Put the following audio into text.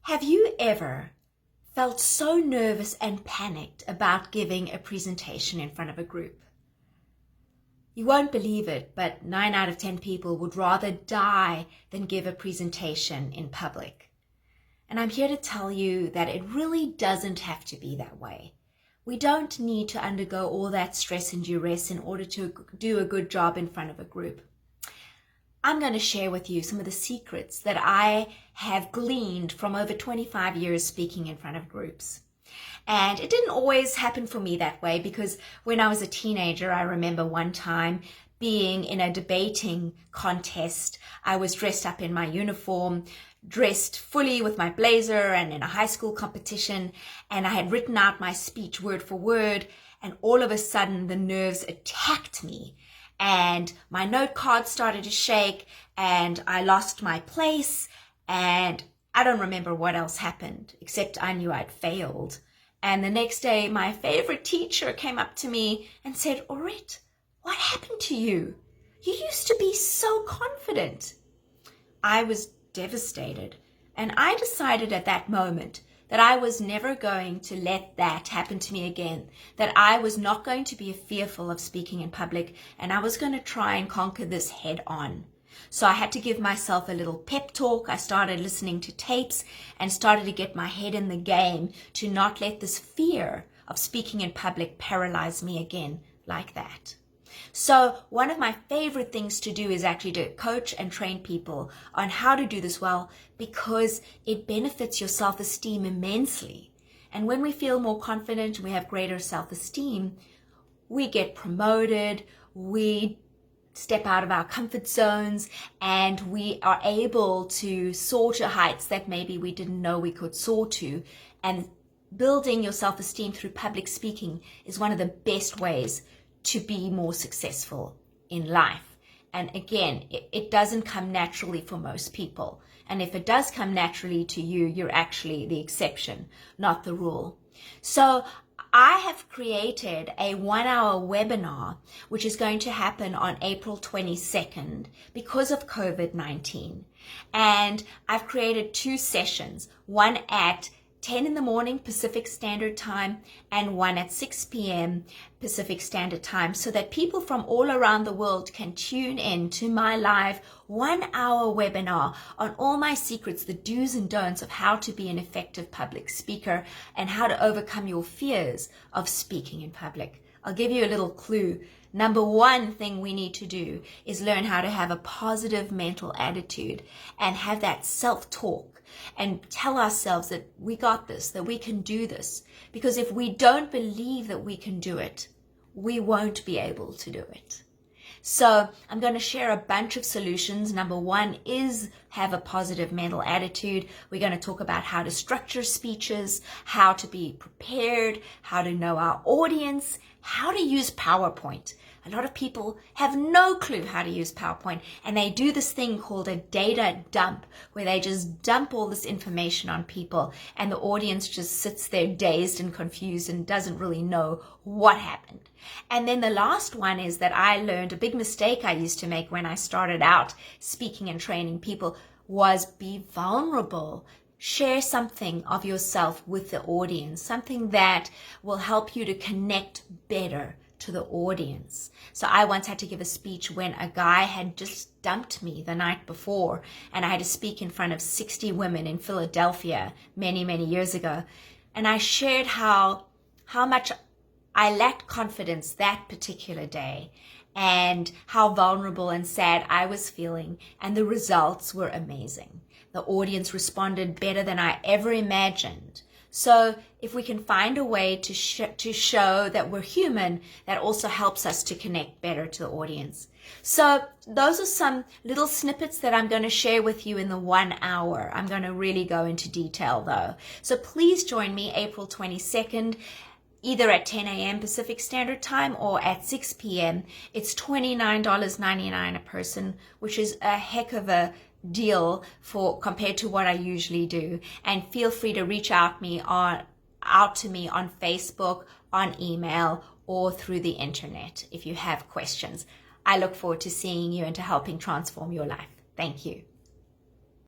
Have you ever felt so nervous and panicked about giving a presentation in front of a group? You won't believe it, but 9 out of 10 people would rather die than give a presentation in public. And I'm here to tell you that it really doesn't have to be that way. We don't need to undergo all that stress and duress in order to do a good job in front of a group. I'm going to share with you some of the secrets that I have gleaned from over 25 years speaking in front of groups. And it didn't always happen for me that way, because when I was a teenager, I remember one time being in a debating contest. I was dressed up in my uniform, dressed fully with my blazer, and in a high school competition, and I had written out my speech word for word, and all of a sudden the nerves attacked me. And my note card started to shake, and I lost my place, and I don't remember what else happened, except I knew I'd failed. And the next day, my favorite teacher came up to me and said, "Orit, what happened to you? You used to be so confident." I was devastated, and I decided at that moment that I was never going to let that happen to me again, that I was not going to be fearful of speaking in public, and I was going to try and conquer this head on. So I had to give myself a little pep talk. I started listening to tapes and started to get my head in the game to not let this fear of speaking in public paralyze me again like that. So one of my favorite things to do is actually to coach and train people on how to do this well, because it benefits your self-esteem immensely. And when we feel more confident, we have greater self-esteem, we get promoted, we step out of our comfort zones, and we are able to soar to heights that maybe we didn't know we could soar to. And building your self-esteem through public speaking is one of the best ways to be more successful in life. And again, it doesn't come naturally for most people. And if it does come naturally to you, you're actually the exception, not the rule. So I have created a 1-hour webinar, which is going to happen on April 22nd because of COVID-19. And I've created 2 sessions, one at 10 in the morning Pacific Standard Time and one at 6 p.m. Pacific Standard Time, so that people from all around the world can tune in to my live 1-hour webinar on all my secrets, the do's and don'ts of how to be an effective public speaker and how to overcome your fears of speaking in public. I'll give you a little clue. Number 1 thing we need to do is learn how to have a positive mental attitude and have that self-talk and tell ourselves that we got this, that we can do this. Because if we don't believe that we can do it, we won't be able to do it. So I'm going to share a bunch of solutions. Number 1 is have a positive mental attitude. We're going to talk about how to structure speeches, how to be prepared, how to know our audience, how to use PowerPoint. A lot of people have no clue how to use PowerPoint, and they do this thing called a data dump, where they just dump all this information on people, and the audience just sits there dazed and confused and doesn't really know what happened. And then the last one is that I learned a big mistake I used to make when I started out speaking and training people was be vulnerable. Share something of yourself with the audience, something that will help you to connect better to the audience. So I once had to give a speech when a guy had just dumped me the night before, and I had to speak in front of 60 women in Philadelphia many, many years ago. And I shared how much I lacked confidence that particular day, and how vulnerable and sad I was feeling, and the results were amazing. The audience responded better than I ever imagined. So if we can find a way to show that we're human, that also helps us to connect better to the audience. So those are some little snippets that I'm going to share with you in the 1 hour. I'm going to really go into detail though. So please join me April 22nd, either at 10 a.m. Pacific Standard Time or at 6 p.m. It's $29.99 a person, which is a heck of a deal compared to what I usually do. And feel free to reach out to me on Facebook, on email, or through the internet if you have questions. I look forward to seeing you and to helping transform your life. Thank you.